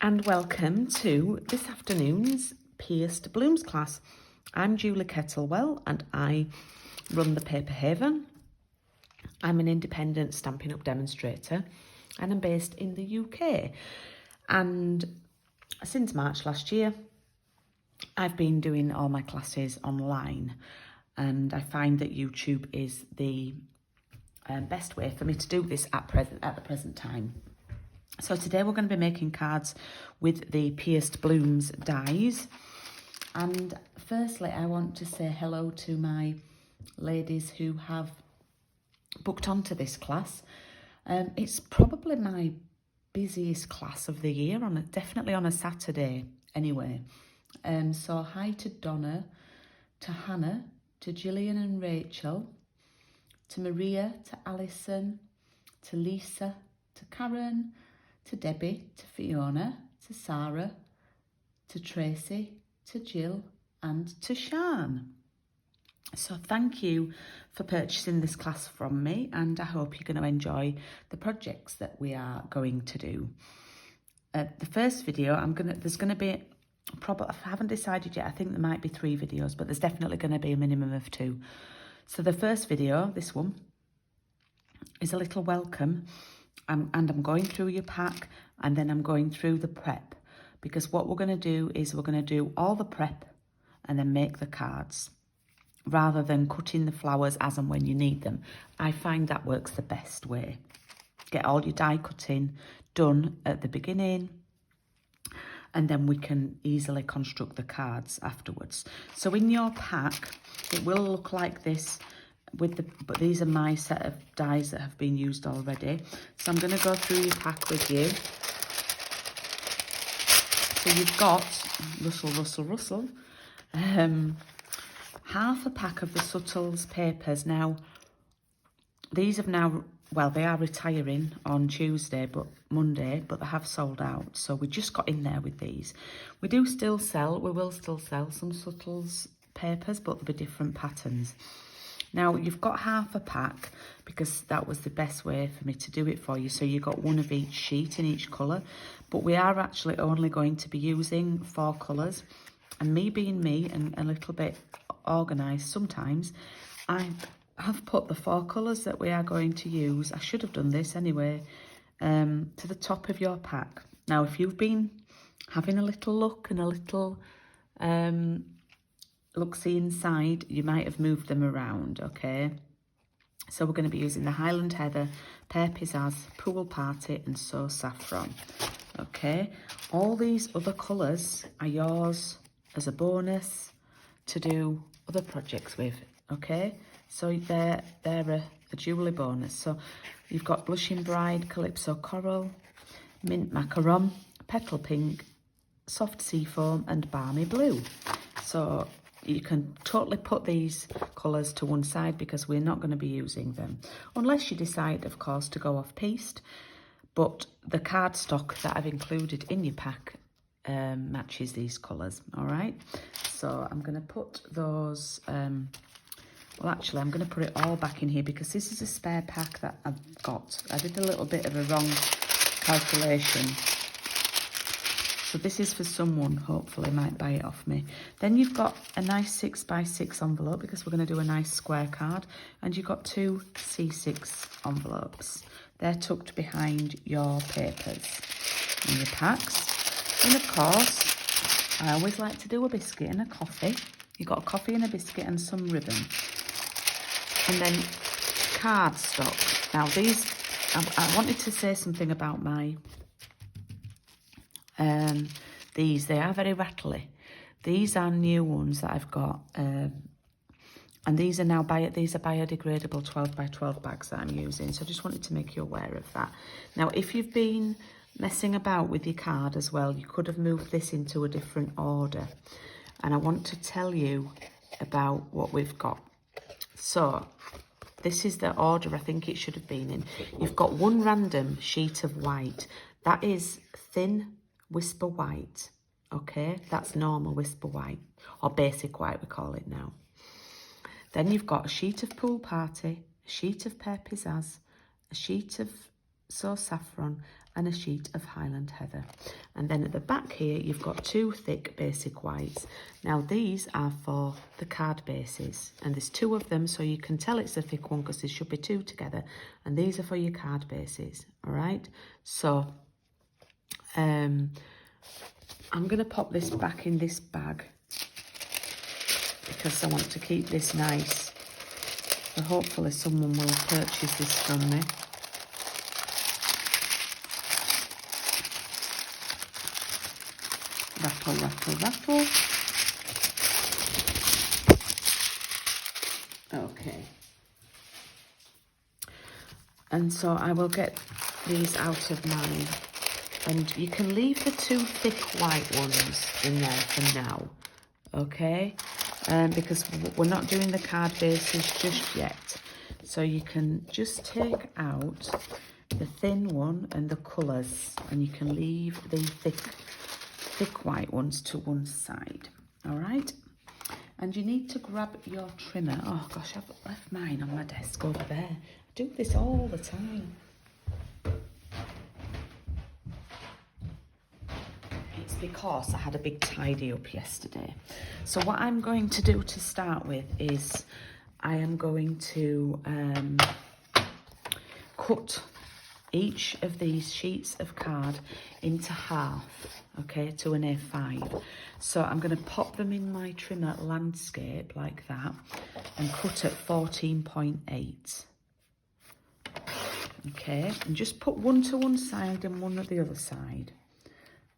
and welcome to this afternoon's Pierced Blooms class. I'm Julie Kettlewell and I run the Paper Haven. I'm an independent Stampin' Up demonstrator and I'm based in the UK. And since March last year, I've been doing all my classes online, and I find that YouTube is the best way for me to do this at the present time. So today we're going to be making cards with the Pierced Blooms dies. And firstly, I want to say hello to my ladies who have booked onto this class. It's probably my busiest class of the year, definitely on a Saturday anyway. So hi to Donna, to Hannah, to Gillian and Rachel, to Maria, to Alison, to Lisa, to Karen, to Debbie, to Fiona, to Sarah, to Tracy, to Jill and to Shan. So thank you for purchasing this class from me, and I hope you're going to enjoy the projects that we are going to do. The first video, there's going to be, I haven't decided yet, I think there might be 3 videos, but there's definitely going to be a minimum of 2. So the first video, this one, is a little welcome, and I'm going through your pack and then I'm going through the prep, because what we're going to do is we're going to do all the prep and then make the cards, rather than cutting the flowers as and when you need them. I find that works the best way. Get all your die cutting done at the beginning, and then we can easily construct the cards afterwards. So in your pack, it will look like this, but these are my set of dies that have been used already. So I'm going to go through your pack with you. So you've got Russell, half a pack of the Subtles papers. Now, these have now, well, they are retiring on Monday, but they have sold out. So we just got in there with these. We will still sell some Subtles papers, but there'll be different patterns. Now, you've got half a pack because that was the best way for me to do it for you. So you got one of each sheet in each colour, but we are actually only going to be using 4 colours. And me being me and a little bit organised sometimes, I have put the 4 colours that we are going to use, I should have done this anyway, to the top of your pack. Now, if you've been having a little look and a little look-see inside, you might have moved them around, okay? So we're going to be using the Highland Heather, Pear Pizzazz, Pool Party and So Saffron, okay? All these other colours are yours as a bonus to do other projects with, okay? So they're a Julie bonus. So you've got Blushing Bride, Calypso Coral, Mint Macaron, Petal Pink, Soft Seafoam and Balmy Blue. So you can totally put these colours to one side because we're not going to be using them. Unless you decide, of course, to go off-piste. But the cardstock that I've included in your pack matches these colours, all right? So I'm going to put those... well, actually, I'm going to put it all back in here because this is a spare pack that I've got. I did a little bit of a wrong calculation. So this is for someone, hopefully, might buy it off me. Then you've got a nice 6x6 envelope because we're going to do a nice square card. And you've got 2 C6 envelopes. They're tucked behind your papers in your packs. And of course, I always like to do a biscuit and a coffee. You've got a coffee and a biscuit and some ribbon. And then cardstock. Now these, I wanted to say something about my, these, they are very rattly. These are new ones that I've got, and these are now biodegradable 12x12 bags that I'm using. So I just wanted to make you aware of that. Now, if you've been messing about with your card as well, you could have moved this into a different order. And I want to tell you about what we've got. So this is the order I think it should have been in. You've got 1 random sheet of white. That is thin whisper white, okay? That's normal whisper white, or basic white we call it now. Then you've got a sheet of Pool Party, a sheet of Pear Pizzazz, a sheet of So Saffron, and a sheet of Highland Heather. And then at the back here, you've got 2 thick basic whites. Now these are for the card bases, and there's 2 of them, so you can tell it's a thick one because there should be 2 together. And these are for your card bases, all right? So I'm going to pop this back in this bag because I want to keep this nice. So hopefully someone will purchase this from me. Rattle, rattle, rattle. Okay. And so I will get these out of mine. And you can leave the 2 thick white ones in there for now. Okay? Because we're not doing the card bases just yet. So you can just take out the thin one and the colours. And you can leave the thick white ones to one side, all right? And you need to grab your trimmer. Oh gosh, I've left mine on my desk over there. I do this all the time. It's because I had a big tidy up yesterday. So what I'm going to do to start with is I am going to cut each of these sheets of card into half, okay, to an A5. So I'm going to pop them in my trimmer landscape like that and cut at 14.8. Okay, and just put one to one side and one at the other side.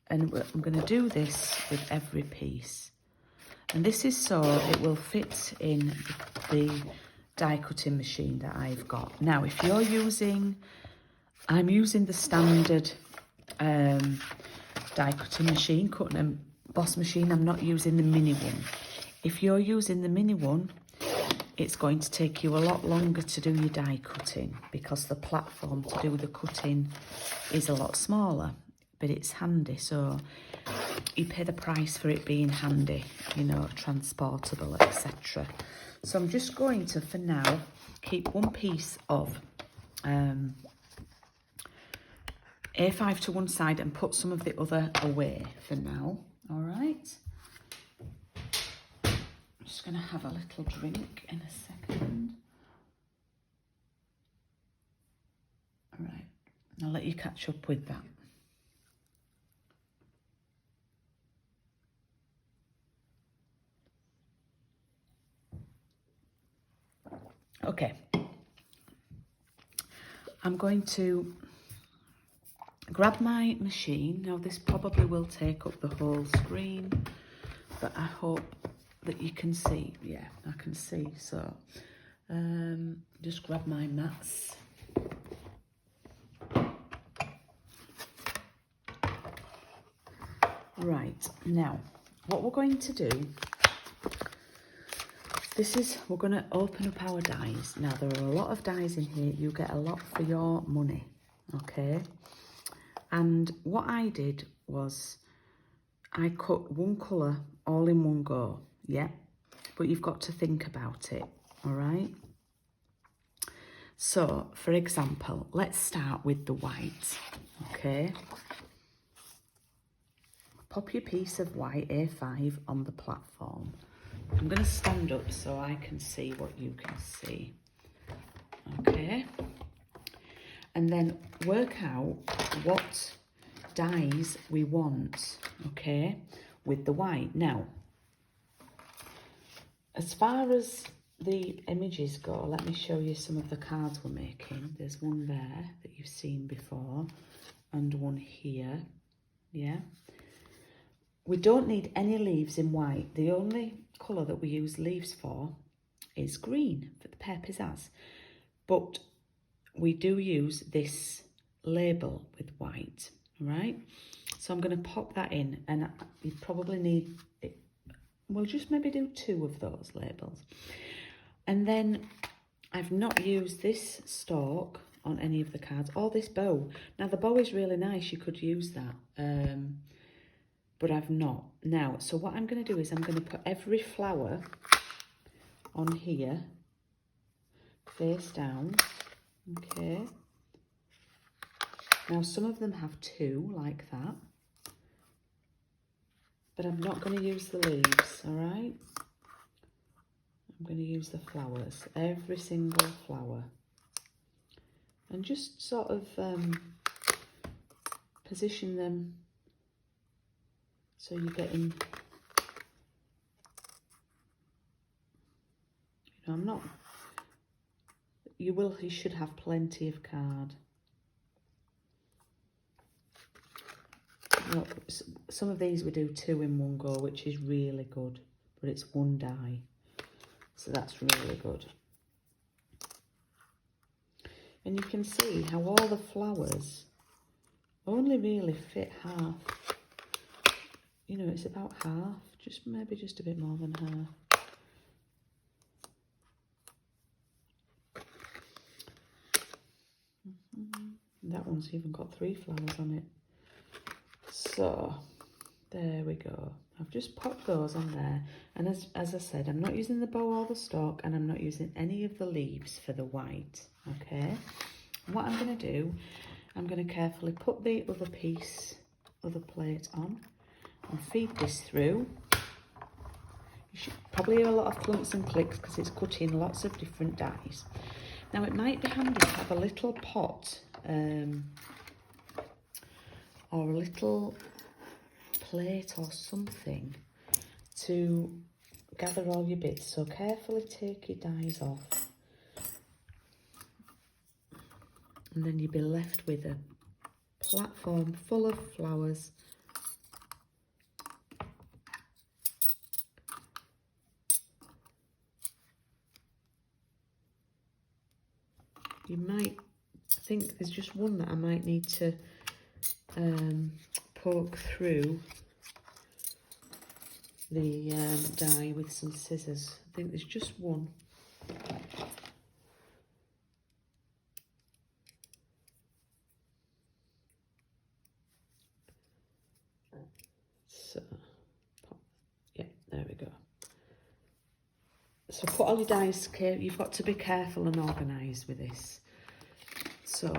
And I'm going to do this with every piece. And this is so it will fit in the die cutting machine that I've got. Now, if you're using... I'm using the standard die cutting machine, cutting and boss machine. I'm not using the mini one. If you're using the mini one, it's going to take you a lot longer to do your die cutting because the platform to do the cutting is a lot smaller, but it's handy. So you pay the price for it being handy, you know, transportable, etc. So I'm just going to, for now, keep one piece of A5 to one side and put some of the other away for now, all right? I'm just going to have a little drink in a second. All right, I'll let you catch up with that. Okay, I'm going to grab my machine. Now this probably will take up the whole screen, but I hope that you can see. Yeah, I can see. So just grab my mats. Right, now what we're going to do, we're going to open up our dies. Now there are a lot of dies in here. You get a lot for your money, okay? And what I did was I cut one colour all in one go, yeah? But you've got to think about it, all right? So, for example, let's start with the white, okay? Pop your piece of white A5 on the platform. I'm going to stand up so I can see what you can see, okay? And then work out what dies we want, okay, with the white. Now, as far as the images go, let me show you some of the cards we're making. There's one there that you've seen before and one here, yeah. We don't need any leaves in white. The only colour that we use leaves for is green for the Pear Pizzazz. But we do use this label with white, right? So I'm going to pop that in, and you probably need it. We'll just maybe do 2 of those labels. And then I've not used this stalk on any of the cards or this bow. Now the bow is really nice, you could use that, but I've not. Now, so what I'm going to do is I'm going to put every flower on here, face down, okay? Now some of them have two like that, but I'm not going to use the leaves, all right? I'm going to use the flowers, every single flower. And just sort of position them so you're getting, you know, you should have plenty of card. Look, some of these we do 2 in one go, which is really good, but it's one die, so that's really good. And you can see how all the flowers only really fit half. You know, it's about half, maybe just a bit more than half. That one's even got 3 flowers on it. So, there we go. I've just popped those on there. And as I said, I'm not using the bow or the stalk, and I'm not using any of the leaves for the white, okay? And what I'm going to do, I'm going to carefully put the other plate on and feed this through. You should probably hear a lot of clumps and clicks because it's cutting lots of different dies. Now it might be handy to have a little pot or a little plate or something to gather all your bits. So carefully take your dies off, and then you'll be left with a platform full of flowers. You might think there's just one that I might need to poke through the die with some scissors. I think there's just one. So, yeah, there we go. So put all your dice, you've got to be careful and organised with this. So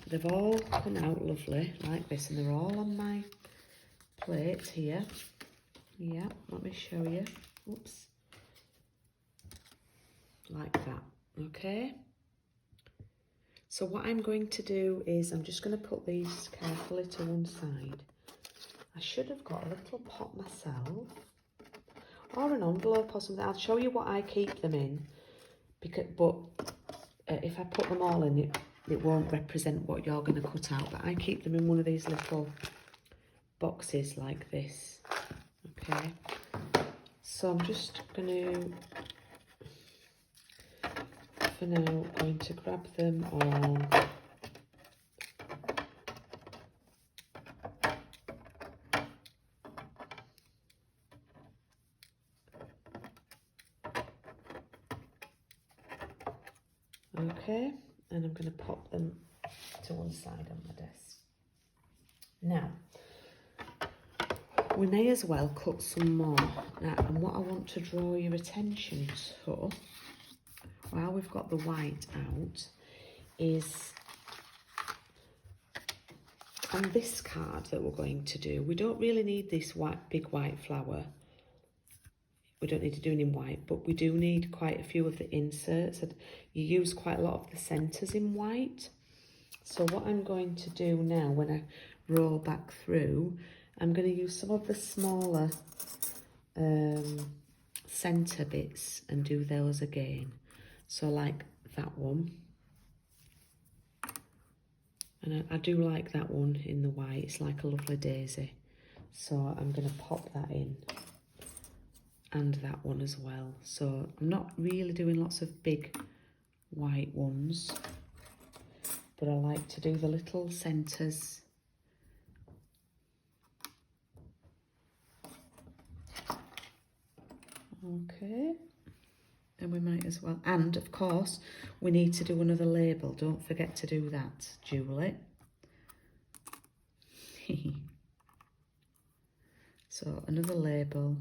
they've all come out lovely like this, and they're all on my plate here. Yeah, let me show you. Oops. Like that, okay? So what I'm going to do is I'm just going to put these carefully to one side. I should have got a little pot myself, or an envelope or something. I'll show you what I keep them in, but if I put them all in, it won't represent what you're going to cut out. But I keep them in one of these little boxes like this, okay? So I'm just going to, for now, going to grab them all. Okay, and I'm going to pop them to one side on my desk. Now, we may as well cut some more. Now, and what I want to draw your attention to, while we've got the white out, is on this card that we're going to do, we don't really need this big white flower. We don't need to do it in white, but we do need quite a few of the inserts. You use quite a lot of the centres in white. So what I'm going to do now, when I roll back through, I'm going to use some of the smaller centre bits and do those again. So like that one. And I do like that one in the white. It's like a lovely daisy. So I'm going to pop that in. And that one as well. So I'm not really doing lots of big white ones, but I like to do the little centres. Okay, and we might as well, and of course we need to do another label. Don't forget to do that, Julie. So another label.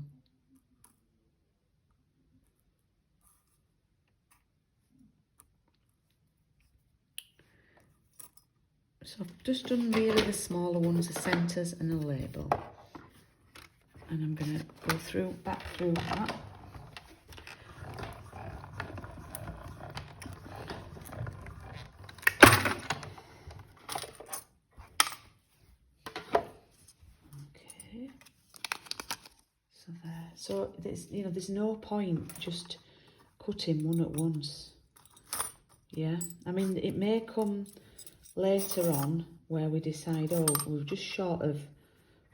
So I've just done really the smaller ones, the centres and a label. And I'm going to go back through that. Okay. So there. So there's no point just cutting one at once. Yeah. I mean, it may come later on where we decide, oh, we're just short of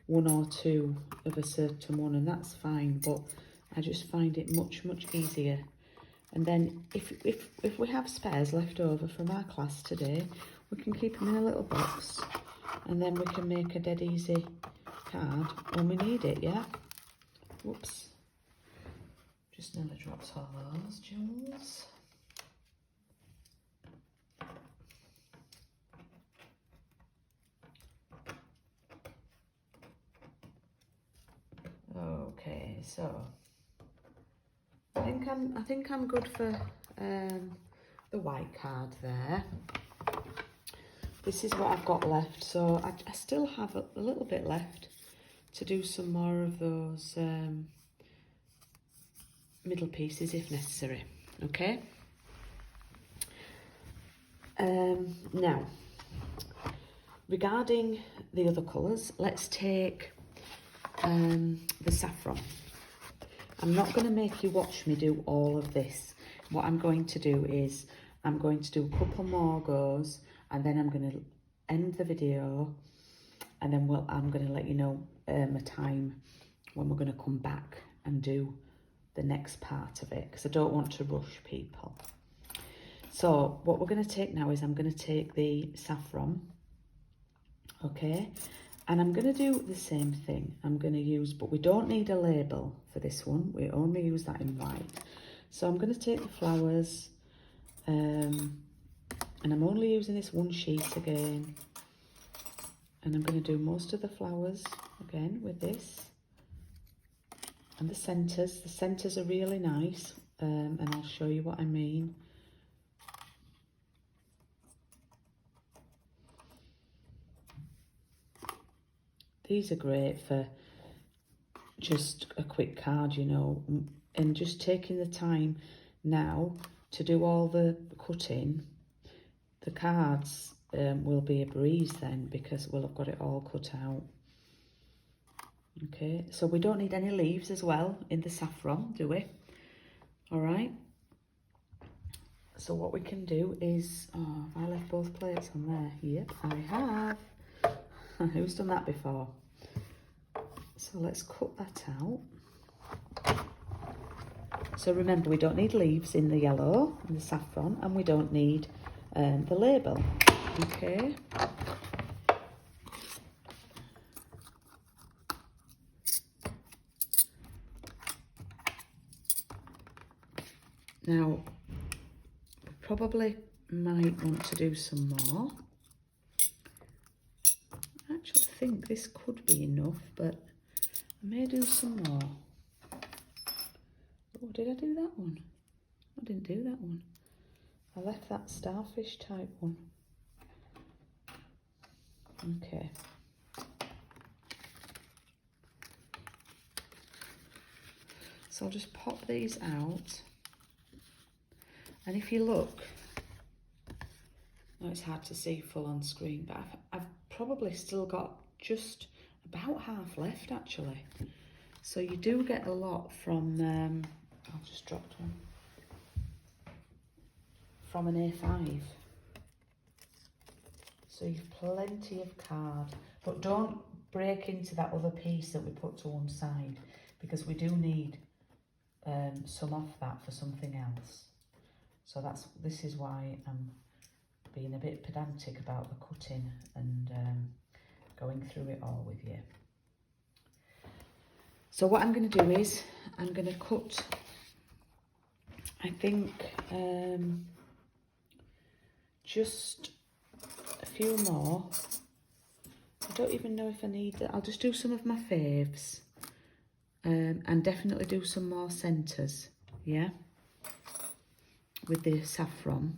one or two of a certain one, and that's fine, but I just find it much easier. And then if we have spares left over from our class today, we can keep them in a little box, and then we can make a dead easy card when we need it. Yeah. Whoops, just nearly dropped all those jewels. Okay, so I think I'm good for the white card there. This is what I've got left, so I still have a little bit left to do some more of those middle pieces if necessary. Okay. Now, regarding the other colours, let's take the saffron. I'm not going to make you watch me do all of this. What I'm going to do is I'm going to do a couple more goes, and then I'm going to end the video, and then I'm going to let you know a time when we're going to come back and do the next part of it, because I don't want to rush people. So what we're going to take now is I'm going to take the saffron, okay, and I'm going to do the same thing. I'm going to use, but we don't need a label for this one. We only use that in white. So I'm going to take the flowers, and I'm only using this one sheet again. And I'm going to do most of the flowers again with this. And the centres. The centres are really nice, and I'll show you what I mean. These are great for just a quick card, you know, and just taking the time now to do all the cutting. The cards will be a breeze then, because we'll have got it all cut out. Okay, so we don't need any leaves as well in the saffron, do we? All right. So what we can do is, oh, have I left both plates on there? Yep, I have. Who's done that before? So let's cut that out. So remember, we don't need leaves in the yellow and the saffron, and we don't need the label. Okay. Now, we probably might want to do some more. I actually think this could be enough, but I may do some more. Oh, did I do that one? I didn't do that one. I left that starfish type one. Okay. So I'll just pop these out. And if you look, no, it's hard to see full on screen, but I've probably still got just about half left actually. So you do get a lot from, I've just dropped one, from an A5. So you've plenty of card, but don't break into that other piece that we put to one side, because we do need some off that for something else. So this is why I'm being a bit pedantic about the cutting and going through it all with you. So what I'm going to do is I'm going to cut, I think, just a few more. I don't even know if I need that. I'll just do some of my faves, and definitely do some more centres, yeah, with the saffron.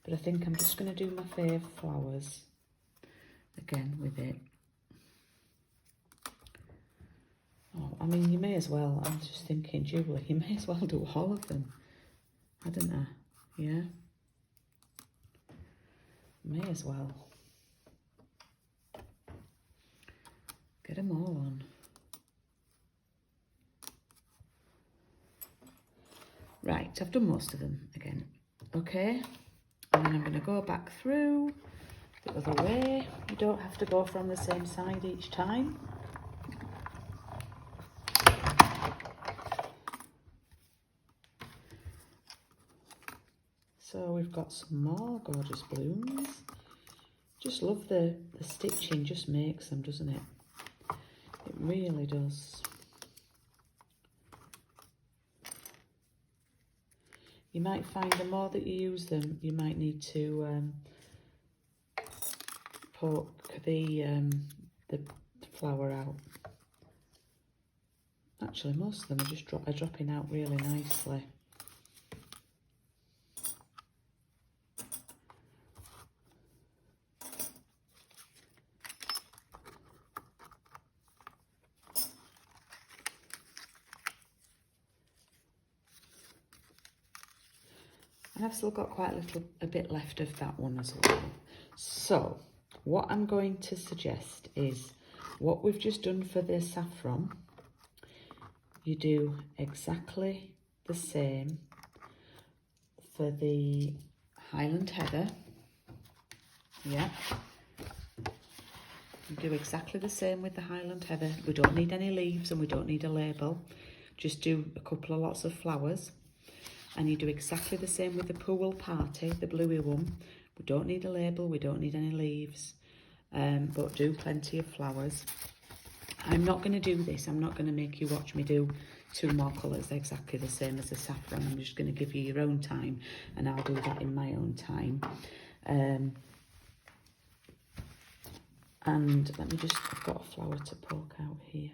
But I think I'm just going to do my fave flowers again with it. Oh, I mean, you may as well, I'm just thinking, Julie, you may as well do all of them, hadn't I? Yeah? May as well. Get them all on. Right, I've done most of them again. Okay, and then I'm going to go back through the other way. You don't have to go from the same side each time. So we've got some more gorgeous blooms. Just love the stitching, just makes them, doesn't it? It really does. You might find the more that you use them, you might need to poke the flower out. Actually, most of them are just dropping out really nicely. And I've still got quite a bit left of that one as well. So what I'm going to suggest is what we've just done for the saffron, you do exactly the same for the Highland Heather. Yeah. You do exactly the same with the Highland Heather. We don't need any leaves and we don't need a label. Just do a couple of lots of flowers. And you do exactly the same with the Pool Party, the bluey one. We don't need a label, we don't need any leaves, but do plenty of flowers. I'm not going to do this, I'm not going to make you watch me do 2 more colours exactly the same as the saffron. I'm just going to give you your own time, and I'll do that in my own time. And let me just, I've got a flower to poke out here.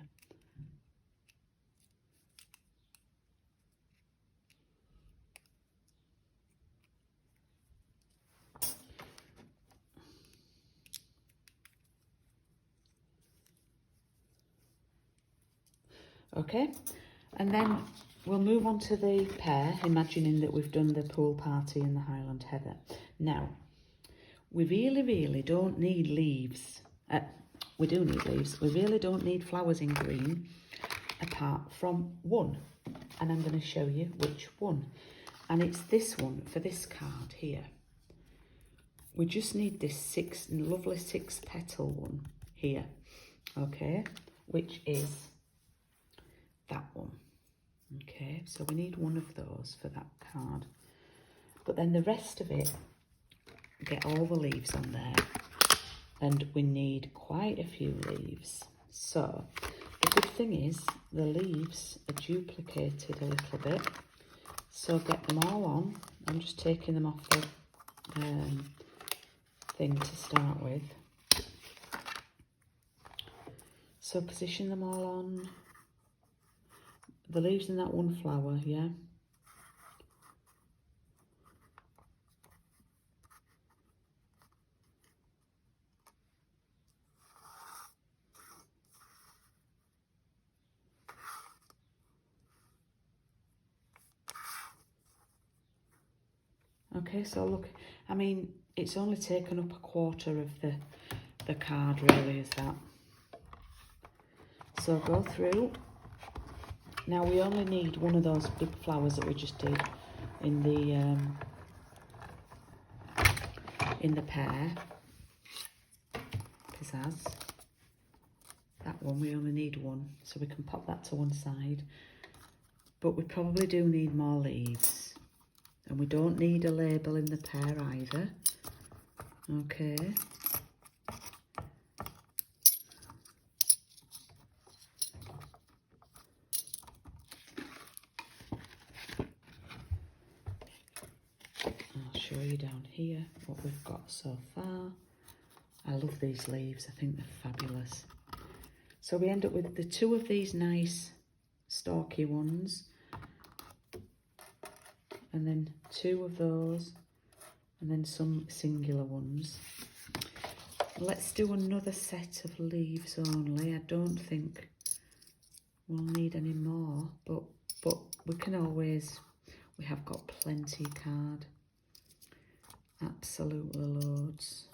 Okay, and then we'll move on to the pear, imagining that we've done the Pool Party and the Highland Heather. Now, we really don't need leaves. We do need leaves. We really don't need flowers in green, apart from one. And I'm going to show you which one. And it's this one for this card here. We just need this lovely 6-petal one here, okay, which is that one. Okay, so we need one of those for that card. But then the rest of it, get all the leaves on there. And we need quite a few leaves. So the good thing is the leaves are duplicated a little bit. So get them all on. I'm just taking them off the thing to start with. So position them all on. The leaves in that one flower, yeah. Okay, so look, I mean, it's only taken up a quarter of the card, really, is that. So go through. Now we only need one of those big flowers that we just did in the pear. Pizzazz. That one, we only need one, so we can pop that to one side. But we probably do need more leaves. And we don't need a label in the pear either. Okay. I'll show you down here what we've got so far. I love these leaves, I think they're fabulous. So we end up with the 2 of these nice stalky ones. And then 2 of those, and then some singular ones. Let's do another set of leaves only. I don't think we'll need any more, but we can always, we have got plenty card. Absolutely loads.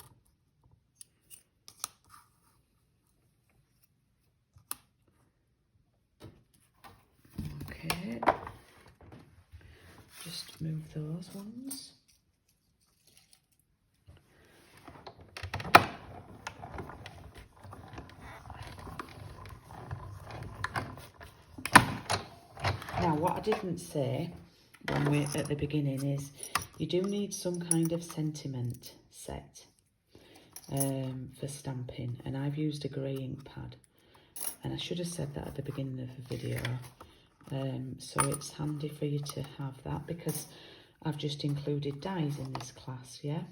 Okay, just move those ones. Now, what I didn't say when we're at the beginning is you do need some kind of sentiment set for stamping, and I've used a grey ink pad, and I should have said that at the beginning of the video. So it's handy for you to have that because I've just included dies in this class, yeah?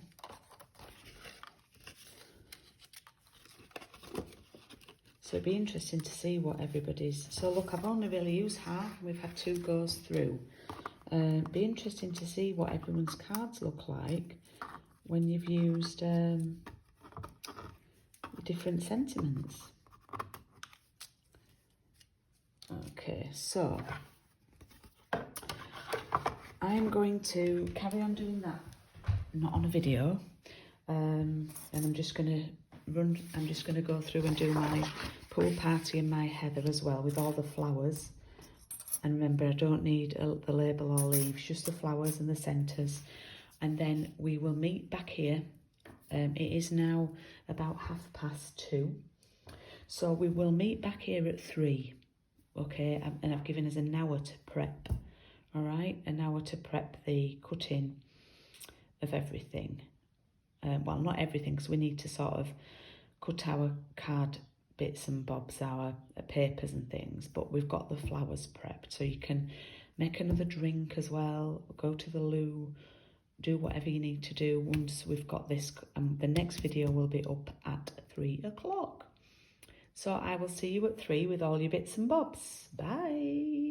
So it'd be interesting to see what everybody's... So look, I've only really used half. We've had 2 goes through. Be interesting to see what everyone's cards look like when you've used different sentiments. Okay, so I'm going to carry on doing that, not on a video, and I'm just going to go through and do my pool party and my heather as well with all the flowers. And remember, I don't need the label or leaves, just the flowers and the centres. And then we will meet back here. It is now about 2:30. So we will meet back here at 3. Okay, and I've given us an hour to prep. All right, an hour to prep the cutting of everything. Well, not everything, because we need to sort of cut our card bits and bobs, our papers and things, but we've got the flowers prepped, so you can make another drink as well, go to the loo, do whatever you need to do once we've got this. The next video will be up at 3 o'clock. So I will see you at 3 with all your bits and bobs. Bye.